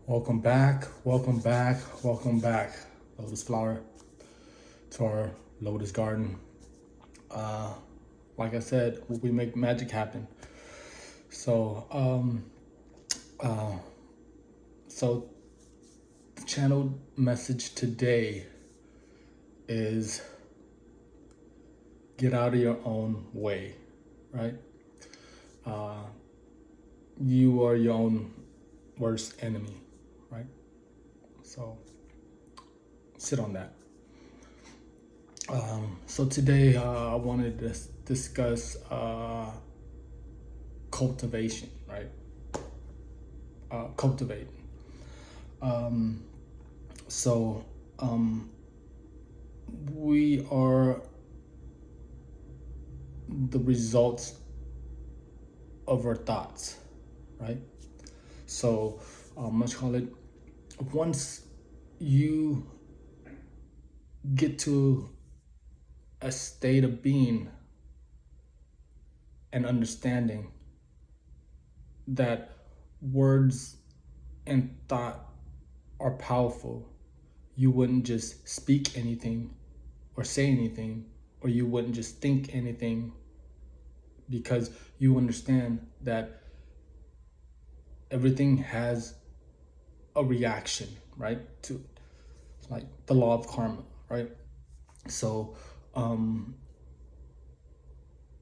Welcome back, welcome back, welcome back, Lotus Flower, to our Lotus Garden. Uh, like I said, we make magic happen. So, uh, so the channel message today is get out of your own way, right? You are your own worst enemy, right? So sit on that. So today I wanted to discuss cultivation, right? Cultivate. So we are the results of our thoughts, right? So let's call it, once you get to a state of being and understanding that words and thought are powerful, you wouldn't just speak anything or say anything, or you wouldn't just think anything, because you understand that everything has a reaction, right? To like the law of karma, right? So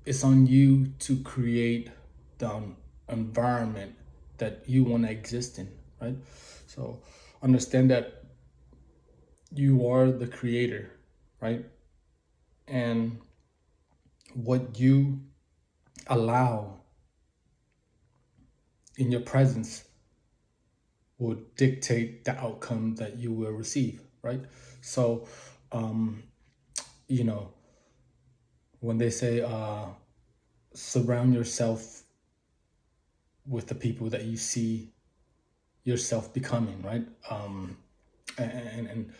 it's on you to create the environment that you want to exist in, right? So understand that you are the creator, right? And what you allow in your presence will dictate the outcome that you will receive, right? So, um, you know, when they say surround yourself with the people that you see yourself becoming, right? And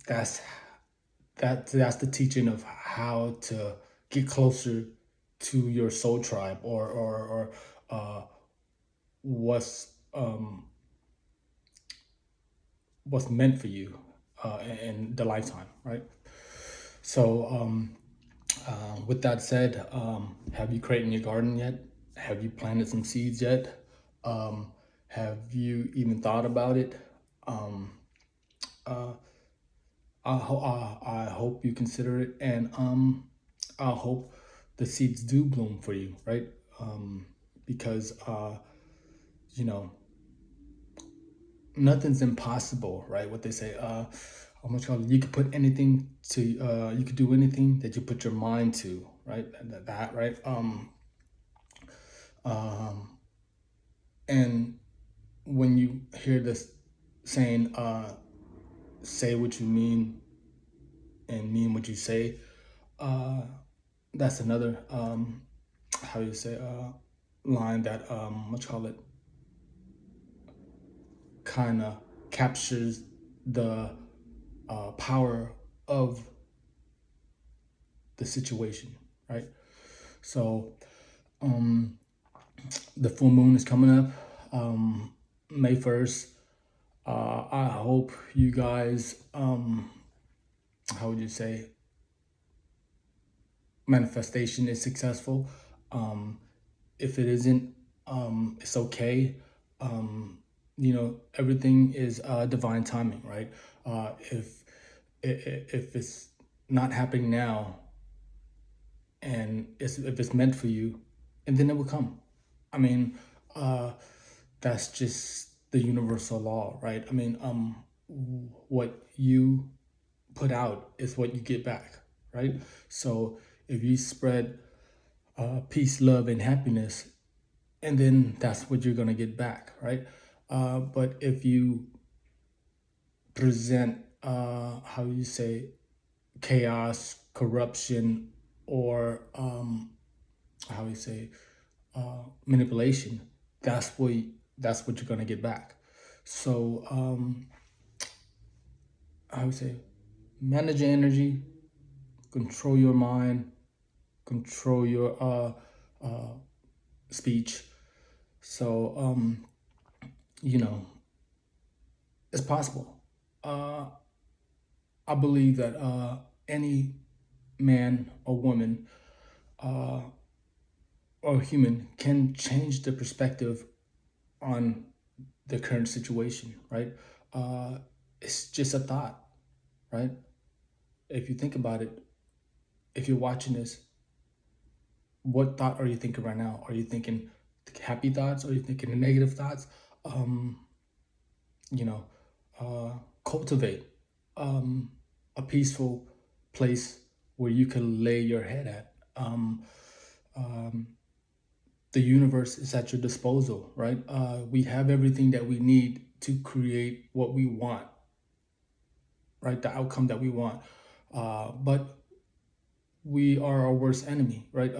that's that's the teaching of how to get closer to your soul tribe, or what's what's meant for you in the lifetime, right? So with that said, have you created your garden yet? Have you planted some seeds yet? Have you even thought about it? I hope you consider it, and I hope the seeds do bloom for you, right? Because you know, nothing's impossible, right? What they say, how much call it? You could put anything to, you could do anything that you put your mind to, right? That right? And when you hear this saying, say what you mean and mean what you say, that's another how you say line that what you call it, kind of captures the power of the situation, right? So the full moon is coming up, May 1st. I hope you guys, how would you say, manifestation is successful. If it isn't, it's okay. Everything is divine timing, right? If it's not happening now, and if it's meant for you, and then it will come. I mean, that's just the universal law, right? I mean, what you put out is what you get back, right? So if you spread peace, love, and happiness, and then that's what you're gonna get back, right? But if you present, how you say, chaos, corruption, or how you say, manipulation, that's what you're gonna get back. So I would say, manage your energy, control your mind, control your speech, So, you know, it's possible. Uh, I believe that any man or woman uh, or human can change the perspective on the current situation, right? Uh, it's just a thought, right? If you think about it, if you're watching this, what thought are you thinking right now? Are you thinking happy thoughts? Are you thinking negative thoughts? Um, you know, uh, cultivate um, a peaceful place where you can lay your head at. Um, the universe is at your disposal, right? We have everything that we need to create what we want, right? The outcome that we want. But we are our worst enemy, right?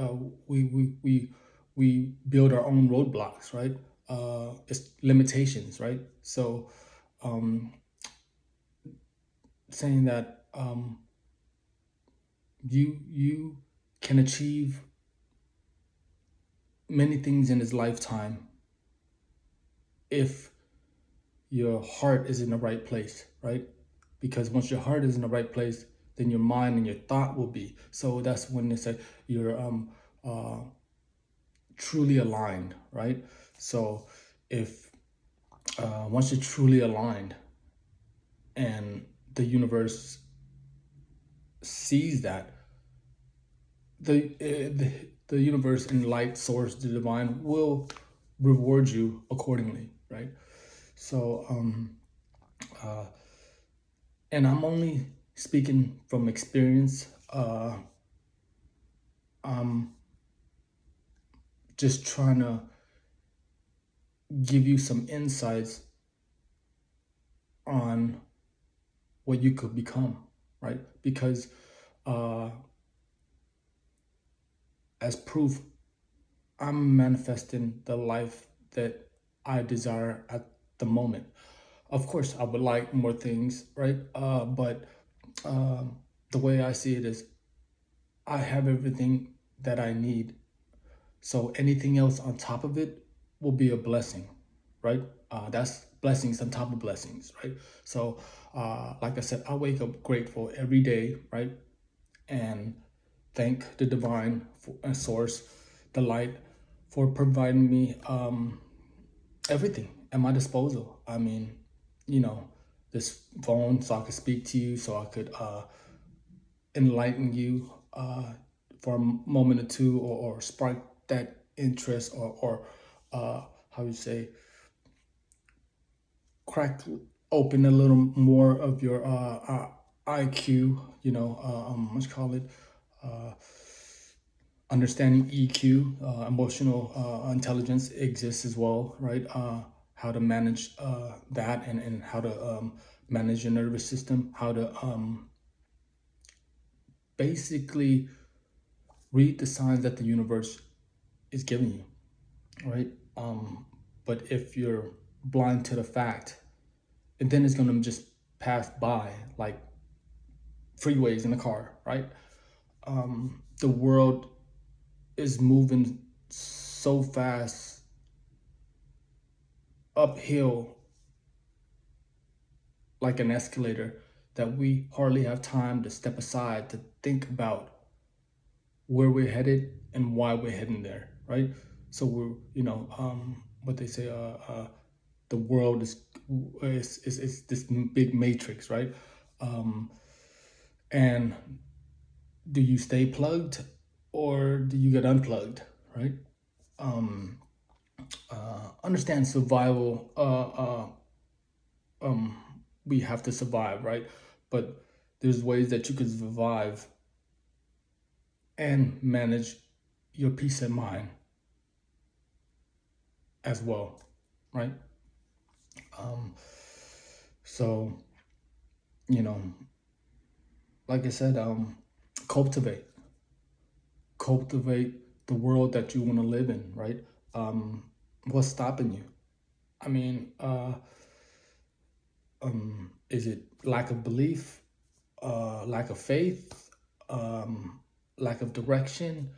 We build our own roadblocks, right? It's limitations, right? So um, saying that you can achieve many things in this lifetime if your heart is in the right place, right? Because once your heart is in the right place, then your mind and your thought will be. So that's when they say you're uh, truly aligned, right? So if once you're truly aligned and the universe sees that, the universe and light source, the divine, will reward you accordingly, right? So and I'm only speaking from experience. I'm just trying to give you some insights on what you could become, right? Because uh, as proof, I'm manifesting the life that I desire at the moment. Of course, I would like more things, right? But the way I see it is, I have everything that I need. So anything else on top of it will be a blessing, right? That's blessings on top of blessings, right? So, like I said, I wake up grateful every day, right? And thank the divine source, the light, for providing me everything at my disposal. I mean, you know, this phone so I could speak to you, so I could enlighten you for a moment or two, or spark that interest, or how you say, crack open a little more of your IQ, what you call it, understanding EQ, emotional intelligence exists as well, right? How to manage that, and how to manage your nervous system, how to basically read the signs that the universe is giving you, right? But if you're blind to the fact, and then it's gonna just pass by like freeways in a car, right? The world is moving so fast uphill like an escalator that we hardly have time to step aside to think about where we're headed and why we're heading there, right? So we're, what they say, the world is this big matrix, right? And do you stay plugged or do you get unplugged, right? Understand survival. We have to survive, right? But there's ways that you can survive and manage your peace of mind as well, right? So, you know, like I said, cultivate, cultivate the world that you want to live in, right? What's stopping you? I mean, is it lack of belief, lack of faith, lack of direction?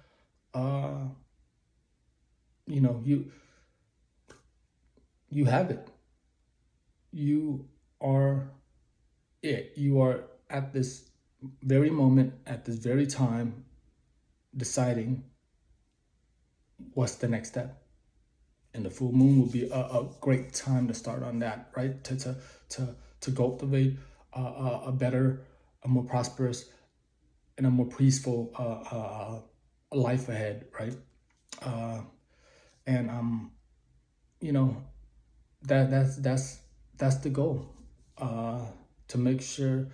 Uh, you know, you have it. You are it. You are at this very moment, at this very time, deciding what's the next step. And the full moon will be a great time to start on that, right? To to cultivate a better, a more prosperous, and a more peaceful life ahead, right? Uh, and you know, that's the goal. Uh, to make sure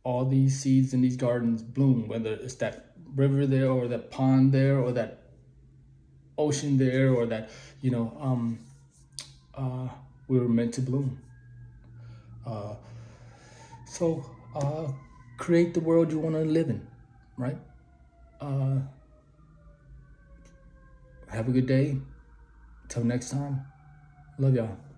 all these seeds in these gardens bloom, whether it's that river there or that pond there or that ocean there or that you know uh, we were meant to bloom. Uh, so create the world you want to live in, right? Uh, have a good day. Till next time. Love y'all.